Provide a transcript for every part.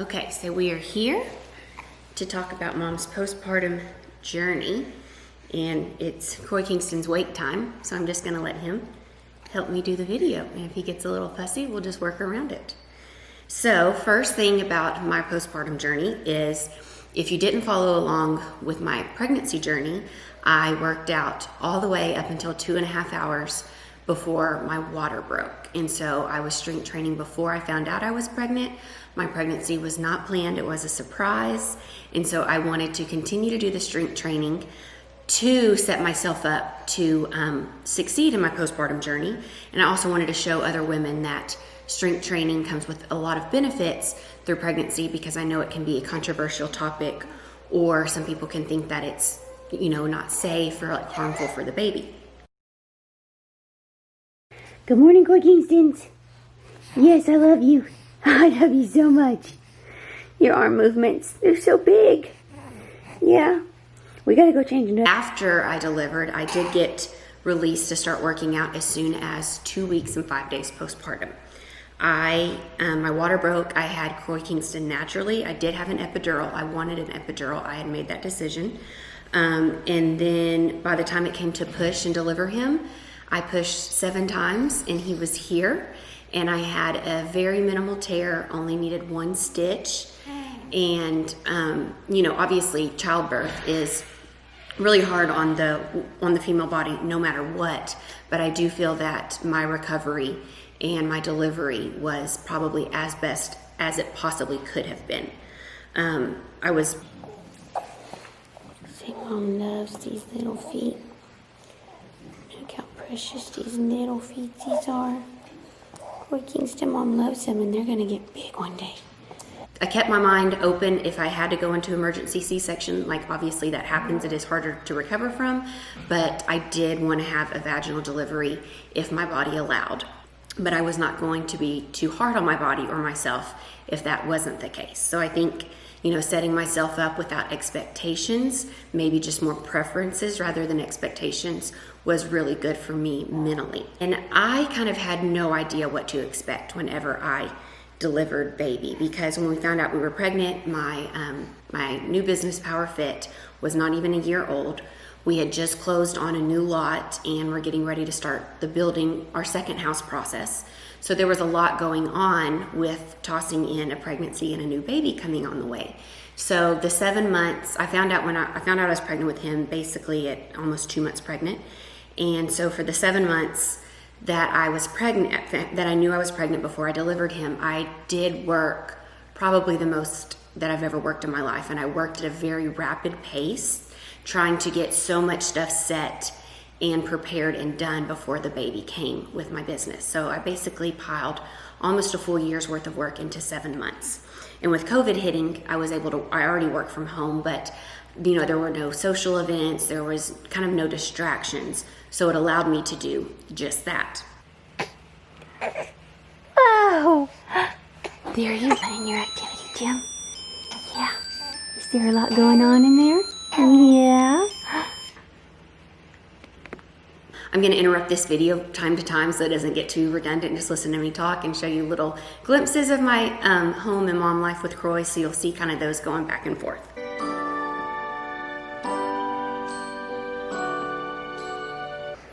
Okay, so we are here to talk about Mom's postpartum journey, and it's Coy Kingston's wake time, so I'm just gonna let him help me do the video, and if he gets a little fussy, we'll just work around it. So first thing about my postpartum journey is, if you didn't follow along with my pregnancy journey, I worked out all the way up until 2.5 hours before my water broke. And so I was strength training before I found out I was pregnant. My pregnancy was not planned, it was a surprise. And so I wanted to continue to do the strength training to set myself up to succeed in my postpartum journey. And I also wanted to show other women that strength training comes with a lot of benefits through pregnancy, because I know it can be a controversial topic, or some people can think that it's, not safe or like harmful for the baby. Good morning, Coy Kingstons. Yes, I love you. I love you so much. Your arm movements, they're so big. Yeah, we gotta go change them. After I delivered, I did get released to start working out as soon as 2 weeks and 5 days postpartum. My water broke. I had Coy Kingston naturally. I did have an epidural. I wanted an epidural. I had made that decision. And then by the time it came to push and deliver him, I pushed 7 times and he was here. And I had a very minimal tear, only needed 1 stitch. And, obviously childbirth is really hard on the female body no matter what. But I do feel that my recovery and my delivery was probably as best as it possibly could have been. See, Mom loves these little feet. Look how precious these little feetsies are. Coy Kingston, Mom loves them, and they're gonna get big one day. I kept my mind open if I had to go into emergency C-section. Like, obviously that happens, it is harder to recover from, but I did want to have a vaginal delivery if my body allowed. But I was not going to be too hard on my body or myself if that wasn't the case. So I think, setting myself up without expectations, maybe just more preferences rather than expectations, was really good for me mentally. And I kind of had no idea what to expect whenever I delivered baby, because when we found out we were pregnant, my new business, Power Fit, was not even a year old. We had just closed on a new lot and we're getting ready to start the building our second house process. So there was a lot going on with tossing in a pregnancy and a new baby coming on the way. So the 7 months, I found out I was pregnant with him basically at almost 2 months pregnant. And so for the 7 months that I was pregnant, that I knew I was pregnant before I delivered him, I did work probably the most that I've ever worked in my life. And I worked at a very rapid pace, trying to get so much stuff set and prepared and done before the baby came with my business. So I basically piled almost a full year's worth of work into 7 months. And with COVID hitting, I already worked from home, but there were no social events, there was kind of no distractions. So it allowed me to do just that. Oh, there you are in your activity gym. Yeah, is there a lot going on in there? Yeah. I'm going to interrupt this video time to time so it doesn't get too redundant. Just listen to me talk and show you little glimpses of my home and mom life with Croy, so you'll see kind of those going back and forth.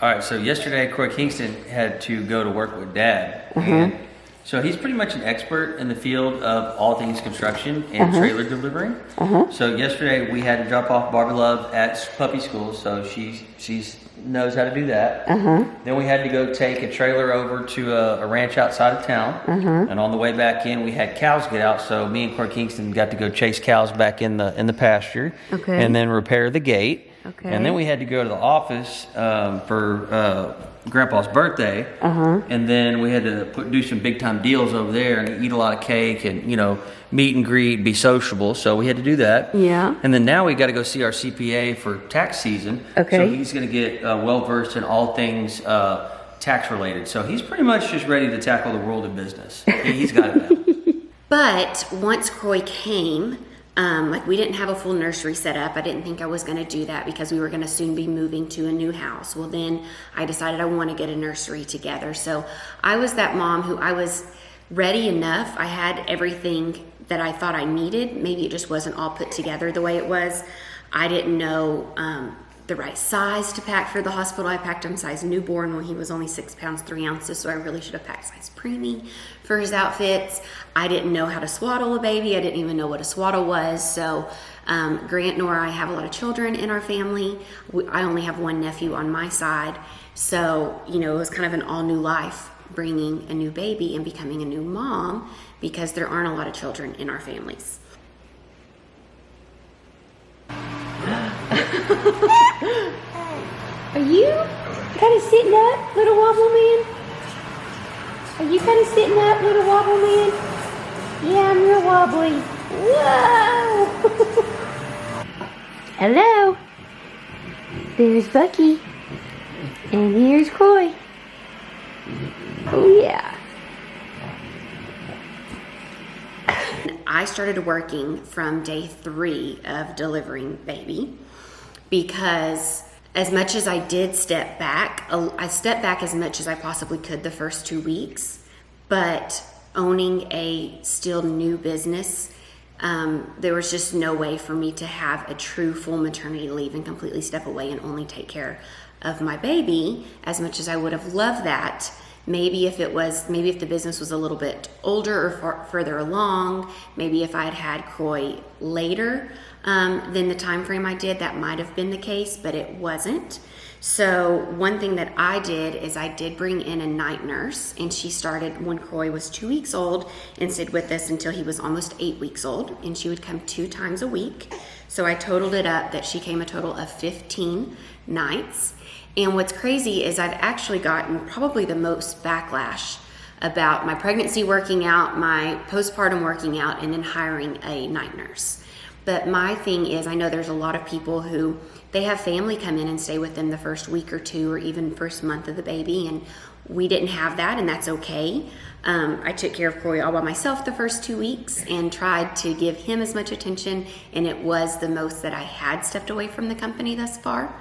All right, so yesterday Coy Kingston had to go to work with Dad. And so he's pretty much an expert in the field of all things construction and trailer delivering. So yesterday we had to drop off Barbie Love at puppy school, so she knows how to do that. Then we had to go take a trailer over to a ranch outside of town. And on the way back in, we had cows get out, so me and Coy Kingston got to go chase cows back in the pasture. And then repair the gate. And then we had to go to the office for Grandpa's birthday, and then we had to do some big time deals over there and eat a lot of cake and meet and greet, be sociable. So we had to do that. Yeah. And then now we got to go see our CPA for tax season. So he's going to get well versed in all things tax related. So he's pretty much just ready to tackle the world of business. He's got it now. But once Croy came, we didn't have a full nursery set up. I didn't think I was going to do that because we were going to soon be moving to a new house. Well, then I decided I want to get a nursery together. So I was that mom who I was ready enough. I had everything that I thought I needed. Maybe it just wasn't all put together the way it was. I didn't know the right size to pack for the hospital. I packed him size newborn when he was only 6 pounds 3 ounces, so I really should have packed size preemie for his outfits. I didn't know how to swaddle a baby. I didn't even know what a swaddle was. So Grant nor I have a lot of children in our family. I only have one nephew on my side. So, you know, it was kind of an all new life bringing a new baby and becoming a new mom because there aren't a lot of children in our families. Are you kind of sitting up, little wobble man? Are you kind of sitting up, little wobble man? Yeah, I'm real wobbly. Whoa! Hello. There's Bucky. And here's Coy. Oh, yeah. I started working from day 3 of delivering baby because as much as I did step back, I stepped back as much as I possibly could the first 2 weeks, but owning a still new business, there was just no way for me to have a true full maternity leave and completely step away and only take care of my baby as much as I would have loved that. Maybe if the business was a little bit older or further along, maybe if I had had Croy later than the time frame I did, that might have been the case, but it wasn't. So one thing that I did is I did bring in a night nurse, and she started when Croy was 2 weeks old and stayed with us until he was almost 8 weeks old, and she would come 2 times a week. So I totaled it up that she came a total of 15 nights. And what's crazy is I've actually gotten probably the most backlash about my pregnancy working out, my postpartum working out, and then hiring a night nurse. But my thing is, I know there's a lot of people who they have family come in and stay with them the first week or 2 or even first month of the baby, and we didn't have that, and that's okay. I took care of Corey all by myself the first 2 weeks and tried to give him as much attention, and it was the most that I had stepped away from the company thus far.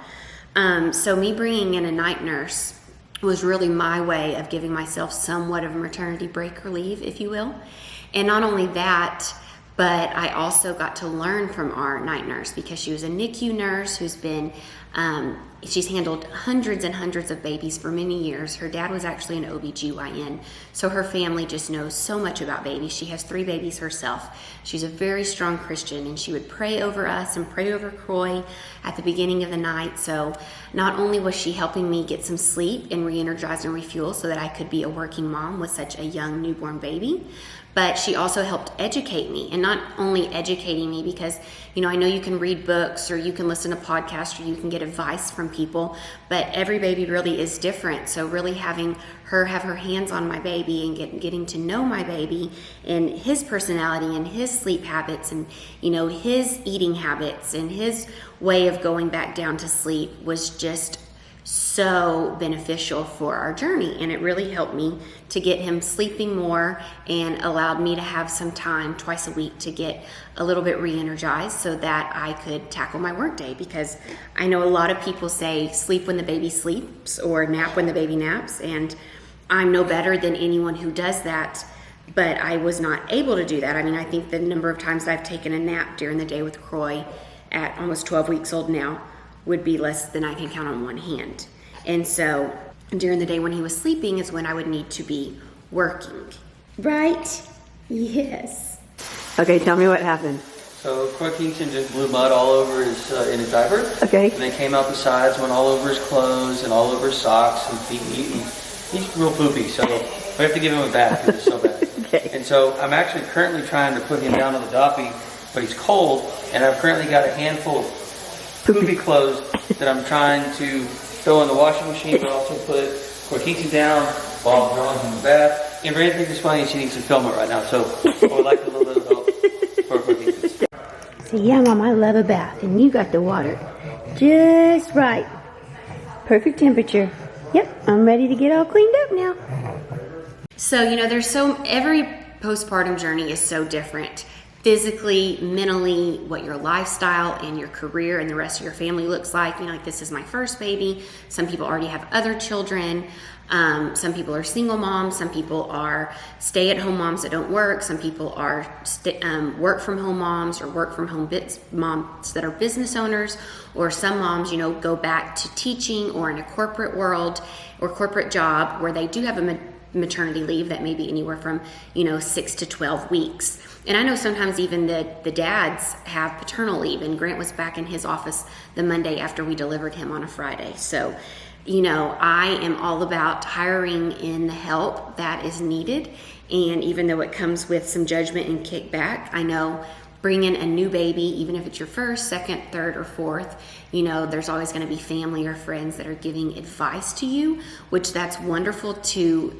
So me bringing in a night nurse was really my way of giving myself somewhat of a maternity break or leave, if you will. And not only that, but I also got to learn from our night nurse because she was a NICU nurse who's been, she's handled hundreds and hundreds of babies for many years. Her dad was actually an OBGYN, so her family just knows so much about babies. She has 3 babies herself. She's a very strong Christian, and she would pray over us and pray over Croy at the beginning of the night. So not only was she helping me get some sleep and re-energize and refuel so that I could be a working mom with such a young newborn baby, but she also helped educate me. And not only educating me because, you know, I know you can read books or you can listen to podcasts or you can get advice from people, but every baby really is different. So really having her have her hands on my baby and getting to know my baby and his personality and his sleep habits and, you know, his eating habits and his way of going back down to sleep was just so beneficial for our journey, and it really helped me to get him sleeping more and allowed me to have some time twice a week to get a little bit re-energized so that I could tackle my work day, because I know a lot of people say sleep when the baby sleeps or nap when the baby naps, and I'm no better than anyone who does that, but I was not able to do that. I mean, I think the number of times I've taken a nap during the day with Croy at almost 12 weeks old now would be less than I can count on one hand. And so during the day when he was sleeping is when I would need to be working. Right? Yes. Okay, tell me what happened. So Croy Kingston just blew mud all over his in his diaper. Okay. And then came out the sides, went all over his clothes and all over his socks and feet. He's real poopy, so we have to give him a bath because it's so bad. Okay. And so I'm actually currently trying to put him down on the doppy, but he's cold, and I've currently got a handful of poopy clothes that I'm trying to throw in the washing machine, but also put Croy Kingston down while I'm throwing him in the bath. And Brandon thinks it's funny, she needs to film it right now, so I would like a little bit of help for Croy Kingston. So yeah, Mom, I love a bath, and you got the water just right. Perfect temperature. Yep, I'm ready to get all cleaned up now. So, you know, every postpartum journey is so different. Physically, mentally, what your lifestyle and your career and the rest of your family looks like. You know, like this is my first baby. Some people already have other children. Some people are single moms. Some people are stay-at-home moms that don't work. Some people are work-from-home moms or work-from-home moms that are business owners. Or some moms, go back to teaching or in a corporate world or corporate job where they do have a maternity leave that may be anywhere from 6 to 12 weeks. And I know sometimes even the dads have paternal leave, and Grant was back in his office the Monday after we delivered him on a Friday. So I am all about hiring in the help that is needed, and even though it comes with some judgment and kickback, I know bringing a new baby, even if it's your first, second, third, or fourth, there's always going to be family or friends that are giving advice to you, which that's wonderful to,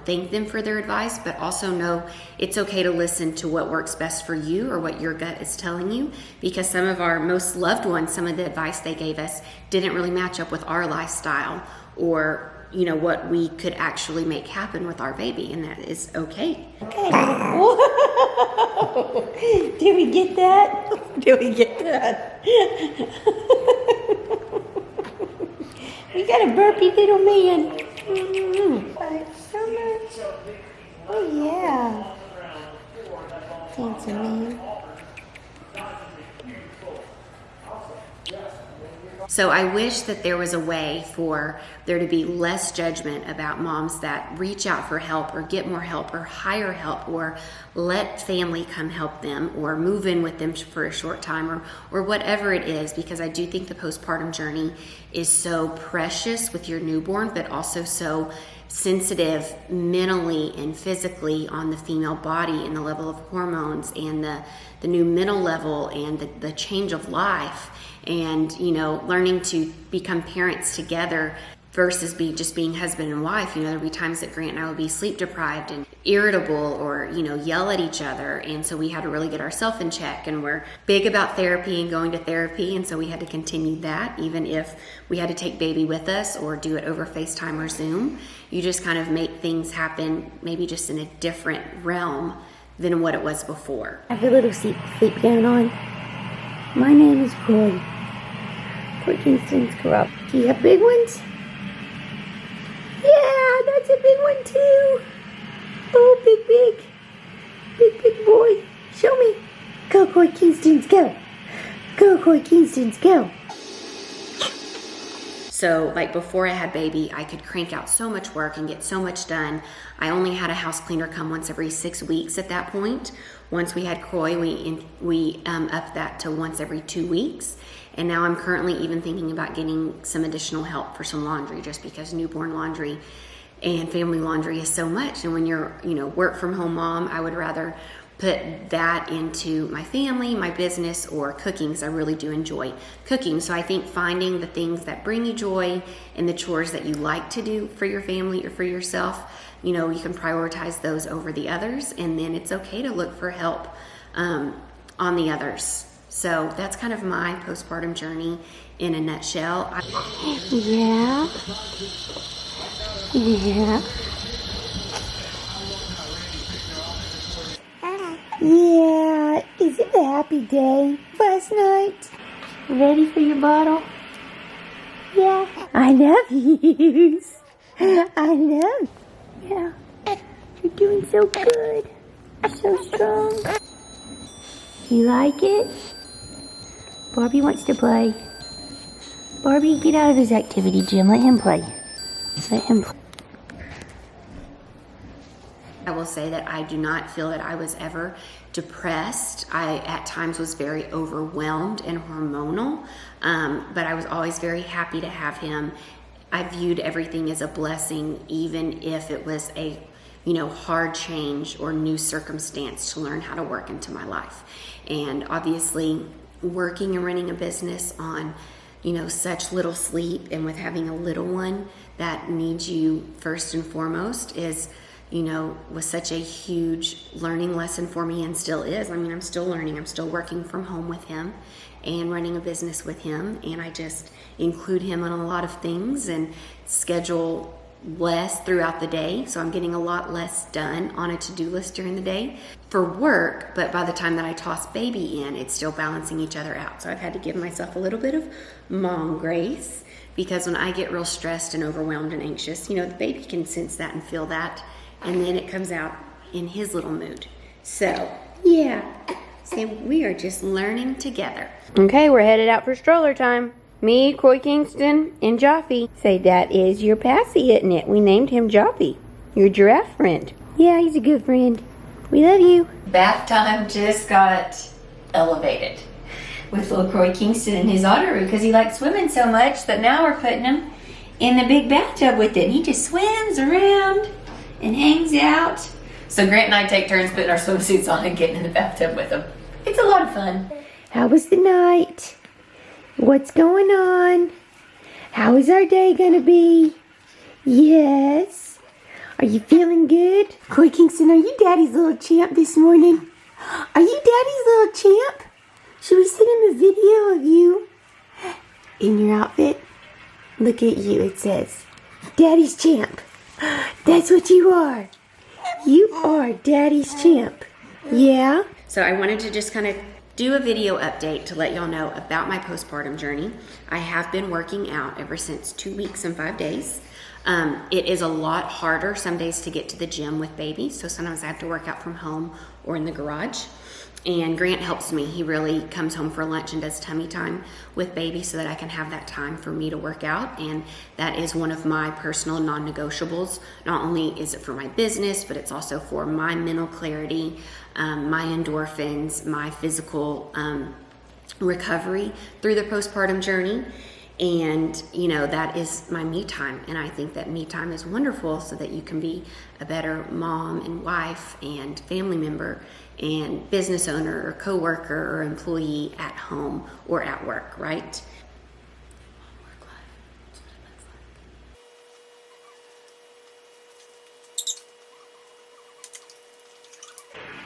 thank them for their advice, but also know it's okay to listen to what works best for you or what your gut is telling you, because some of our most loved ones, some of the advice they gave us didn't really match up with our lifestyle or what we could actually make happen with our baby, and that is okay. Okay. Whoa. Did we get that? Did we get that? We got a burpy little man. Summer. Oh yeah. Fancy man. So I wish that there was a way for there to be less judgment about moms that reach out for help or get more help or hire help or let family come help them or move in with them for a short time or whatever it is, because I do think the postpartum journey is so precious with your newborn, but also so sensitive mentally and physically on the female body and the level of hormones and the new mental level and the change of life. And learning to become parents together versus just being husband and wife. There'll be times that Grant and I will be sleep deprived and irritable or yell at each other, and so we had to really get ourselves in check. And we're big about therapy and going to therapy, and so we had to continue that even if we had to take baby with us or do it over FaceTime or Zoom. You just kind of make things happen maybe just in a different realm than what it was before. I have a little sleep gown on. My name is Corey. Corey Kingston's girl. Do you have big ones? Yeah, that's a big one too. Oh, big boy. Show me. Go, Corey Kingston's, go. Go, Corey Kingston's, go. So like before I had baby, I could crank out so much work and get so much done. I only had a house cleaner come once every 6 weeks at that point. Once we had Croy, we upped that to once every 2 weeks. And now I'm currently even thinking about getting some additional help for some laundry, just because newborn laundry and family laundry is so much. And when you're, work from home mom, I would rather put that into my family, my business, or cooking, because I really do enjoy cooking. So I think finding the things that bring you joy and the chores that you like to do for your family or for yourself, you can prioritize those over the others, and then it's okay to look for help on the others. So that's kind of my postpartum journey in a nutshell. Yeah. Yeah, is it a happy day last night? Ready for your bottle? Yeah. I love you. I love. Yeah. You're doing so good. You're so strong. You like it? Barbie wants to play. Barbie, get out of his activity, Jim. Let him play. Let him play. I will say that I do not feel that I was ever depressed. I at times was very overwhelmed and hormonal, but I was always very happy to have him. I viewed everything as a blessing, even if it was a hard change or new circumstance to learn how to work into my life. And obviously working and running a business on such little sleep, and with having a little one that needs you first and foremost is was such a huge learning lesson for me, and still is. I mean, I'm still learning. I'm still working from home with him and running a business with him, and I just include him on a lot of things and schedule less throughout the day, so I'm getting a lot less done on a to-do list during the day for work, but by the time that I toss baby in, it's still balancing each other out. So I've had to give myself a little bit of mom grace, because when I get real stressed and overwhelmed and anxious, the baby can sense that and feel that, and then it comes out in his little mood. So yeah, so we are just learning together. Okay, we're headed out for stroller time. Me, Coy Kingston, and Joffy. Say, that is your Passy, isn't it? We named him Joffy, your giraffe friend. Yeah, he's a good friend. We love you. Bath time just got elevated with little Coy Kingston and his otter because he likes swimming so much that now we're putting him in the big bathtub with it. He just swims around and hangs out. So Grant and I take turns putting our swimsuits on and getting in the bathtub with him. It's a lot of fun. How was the night? What's going on? How is our day gonna be? Yes. Are you feeling good? Coy Kingston, are you Daddy's little champ this morning? Are you Daddy's little champ? Should we send him a video of you in your outfit? Look at you, it says, Daddy's champ. That's what you are. You are Daddy's champ. Yeah? So I wanted to just kind of do a video update to let y'all know about my postpartum journey. I have been working out ever since 2 weeks and 5 days. It is a lot harder some days to get to the gym with baby, so sometimes I have to work out from home or in the garage. And Grant helps me. He really comes home for lunch and does tummy time with baby so that I can have that time for me to work out. And that is one of my personal non-negotiables. Not only is it for my business, but it's also for my mental clarity, my endorphins, my physical recovery through the postpartum journey. And that is my me time, and I think that me time is wonderful so that you can be a better mom and wife and family member and business owner or coworker or employee at home or at work, right?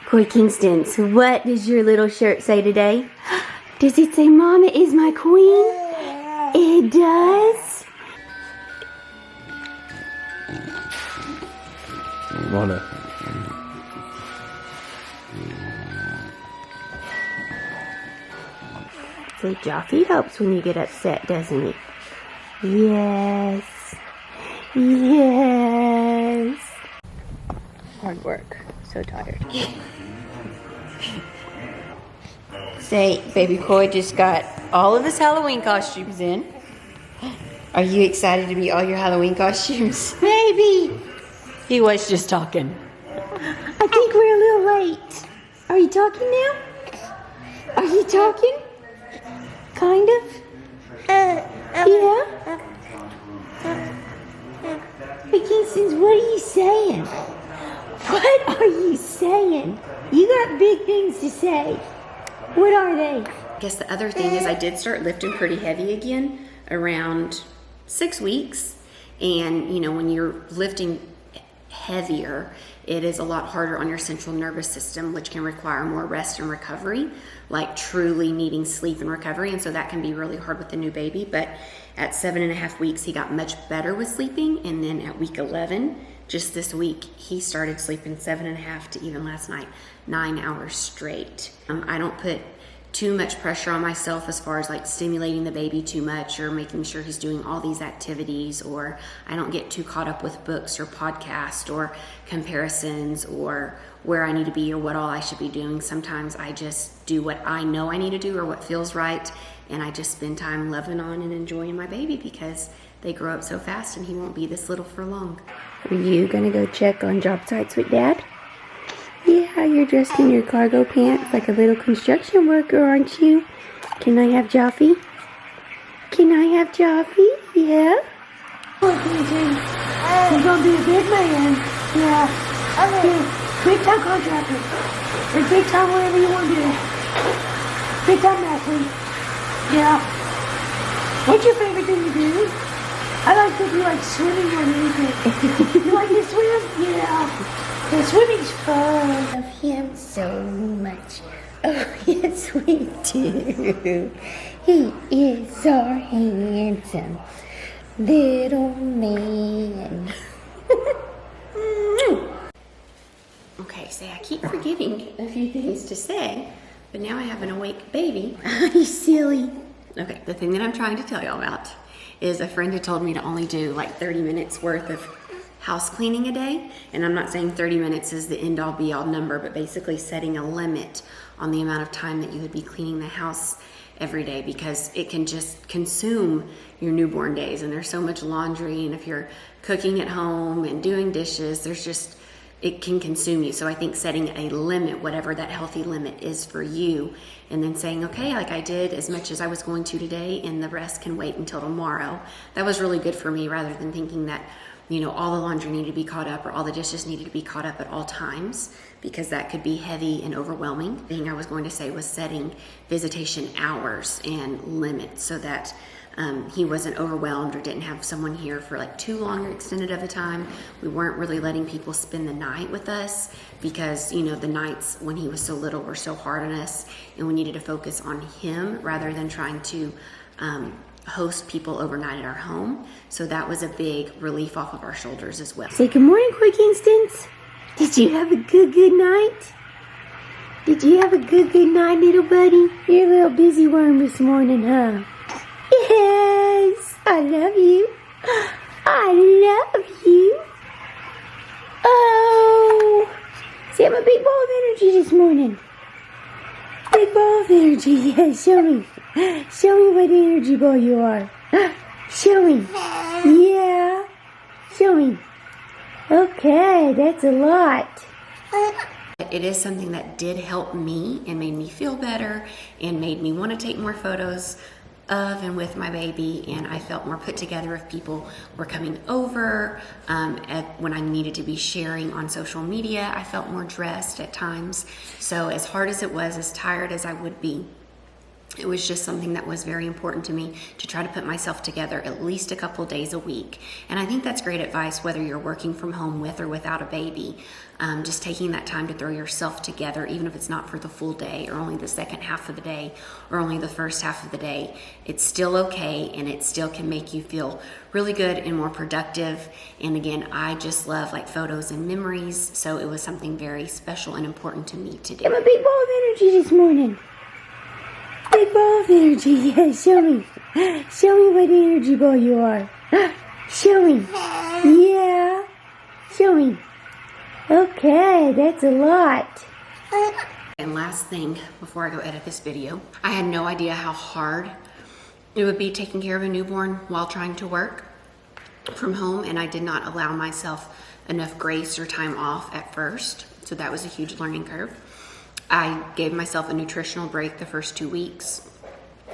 Coy Kingston, so what does your little shirt say today? Does it say Mama is my queen? It does? Mona. So Joffy helps when you get upset, doesn't he? Yes. Yes. Hard work. So tired. Say, baby Coy just got all of his Halloween costumes in. Are you excited to be all your Halloween costumes? Maybe. He was just talking. I think we're a little late. Are you talking now? Are you talking? Kind of? Yeah? Hey, Kingston, what are you saying? What are you saying? You got big things to say. What are they? I guess the other thing is I did start lifting pretty heavy again around 6 weeks. And, when you're lifting heavier, it is a lot harder on your central nervous system, which can require more rest and recovery, like truly needing sleep and recovery. And so that can be really hard with the new baby. But at 7.5 weeks, he got much better with sleeping. And then at week 11, just this week, he started sleeping 7.5 to even last night, 9 hours straight. I don't put too much pressure on myself as far as like stimulating the baby too much or making sure he's doing all these activities, or I don't get too caught up with books or podcasts or comparisons or where I need to be or what all I should be doing. Sometimes I just do what I know I need to do or what feels right, and I just spend time loving on and enjoying my baby because they grow up so fast and he won't be this little for long. Are you gonna go check on job sites with Dad? Yeah, you're dressed in your cargo pants like a little construction worker, aren't you? Can I have Joffy? Can I have Joffy? Yeah? Oh, you're gonna be a big man. Yeah. Okay. Big time contractor. Or big time whatever you want to do. Big time athlete. Yeah. What's your favorite thing to do? I like that you like swimming more than anything. You like to swim? Yeah. The swimming's fun. I love him so much. Oh, yes, we do. He is so handsome. Little man. Okay, so I keep forgetting a few things to say, but now I have an awake baby. You silly. Okay, the thing that I'm trying to tell y'all about is a friend had told me to only do like 30 minutes worth of house cleaning a day. And I'm not saying 30 minutes is the end all be all number, but basically setting a limit on the amount of time that you would be cleaning the house every day, because it can just consume your newborn days. And there's so much laundry, and if you're cooking at home and doing dishes, it can consume you. So I think setting a limit, whatever that healthy limit is for you, and then saying, okay, like I did as much as I was going to today and the rest can wait until tomorrow. That was really good for me, rather than thinking that, you know, all the laundry needed to be caught up or all the dishes needed to be caught up at all times, because that could be heavy and overwhelming. The thing I was going to say was setting visitation hours and limits so that he wasn't overwhelmed or didn't have someone here for like too long or extended of a time. We weren't really letting people spend the night with us, because, you know, the nights when he was so little were so hard on us, and we needed to focus on him rather than trying to host people overnight at our home. So that was a big relief off of our shoulders as well. Say good morning, Coy Kingstons. Did you have a good night? Did you have a good night, little buddy? You're a little busy worm this morning, huh? Yes, I love you. I love you. Oh, see, I'm a big ball of energy this morning. Big ball of energy, yeah, show me. Show me what energy ball you are. Show me. Yeah, show me. Okay, that's a lot. It is something that did help me and made me feel better and made me want to take more photos of and with my baby, and I felt more put together if people were coming over. When I needed to be sharing on social media, I felt more dressed at times. So as hard as it was, as tired as I would be, it was just something that was very important to me to try to put myself together at least a couple days a week. And I think that's great advice, whether you're working from home with or without a baby. Just taking that time to throw yourself together, even if it's not for the full day or only the second half of the day or only the first half of the day, it's still okay, and it still can make you feel really good and more productive. And again, I just love like photos and memories, so it was something very special and important to me to do. I'm a big ball of energy this morning. Big ball of energy, yeah, show me. Show me what energy ball you are. Show me. Yeah, show me. Okay, that's a lot. And last thing, before I go edit this video, I had no idea how hard it would be taking care of a newborn while trying to work from home, and I did not allow myself enough grace or time off at first, so that was a huge learning curve. I gave myself a nutritional break the first 2 weeks.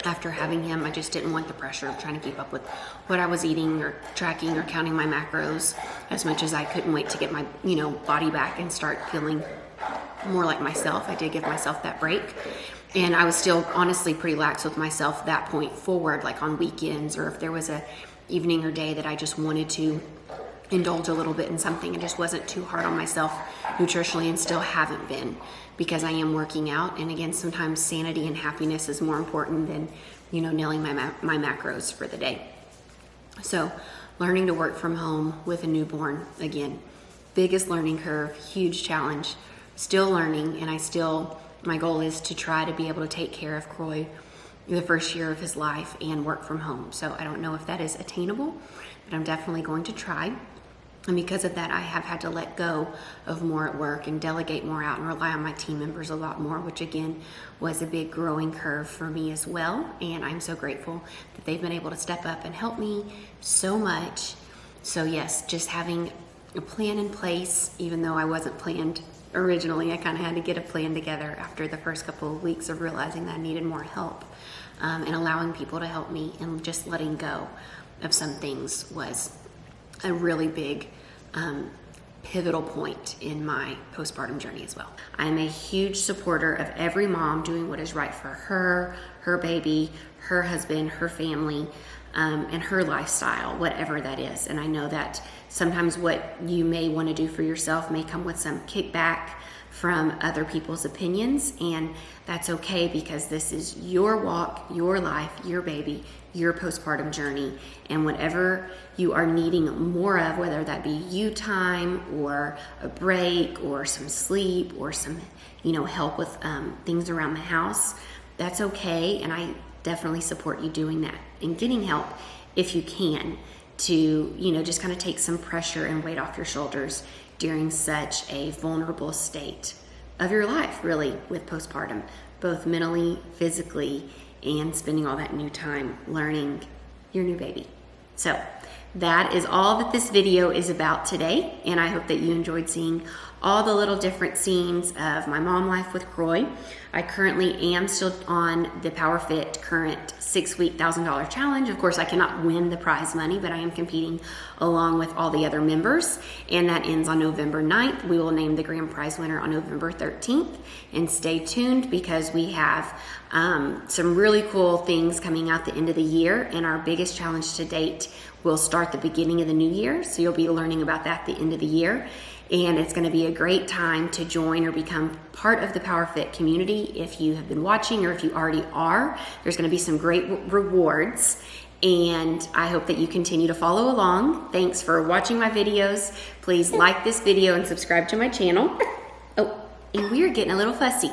After having him, I just didn't want the pressure of trying to keep up with what I was eating or tracking or counting my macros as much as I couldn't wait to get my, body back and start feeling more like myself. I did give myself that break. And I was still honestly pretty lax with myself that point forward, like on weekends, or if there was a evening or day that I just wanted to indulge a little bit in something. It just wasn't too hard on myself nutritionally, and still haven't been, because I am working out. And again, sometimes sanity and happiness is more important than, nailing my macros for the day. So learning to work from home with a newborn, again, biggest learning curve, huge challenge, still learning. And my goal is to try to be able to take care of Croy the first year of his life and work from home. So I don't know if that is attainable, but I'm definitely going to try. And because of that, I have had to let go of more at work and delegate more out and rely on my team members a lot more, which again was a big growing curve for me as well. And I'm so grateful that they've been able to step up and help me so much. So yes, just having a plan in place, even though I wasn't planned originally, I kind of had to get a plan together after the first couple of weeks of realizing that I needed more help, and allowing people to help me, and just letting go of some things was a really big pivotal point in my postpartum journey as well. I'm a huge supporter of every mom doing what is right for her, her baby, her husband, her family, and her lifestyle, whatever that is. And I know that sometimes what you may want to do for yourself may come with some kickback from other people's opinions, and that's okay because this is your walk, your life, your baby, your postpartum journey, and whatever you are needing more of, whether that be you time or a break or some sleep or some, help with things around the house, that's okay. And I definitely support you doing that and getting help if you can to, just kind of take some pressure and weight off your shoulders during such a vulnerable state of your life, really, with postpartum, both mentally, physically, and spending all that new time learning your new baby. So that is all that this video is about today, and I hope that you enjoyed seeing all the little different scenes of my mom life with Croy. I currently am still on the PowerFit current 6-week $1,000 challenge. Of course, I cannot win the prize money, but I am competing along with all the other members, and that ends on November 9th. We will name the grand prize winner on November 13th, and stay tuned because we have some really cool things coming out the end of the year, and our biggest challenge to date will start the beginning of the new year, so you'll be learning about that at the end of the year. And it's going to be a great time to join or become part of the PowerFit community if you have been watching or if you already are. There's going to be some great rewards, and I hope that you continue to follow along. Thanks for watching my videos. Please like this video and subscribe to my channel. Oh, and we're getting a little fussy.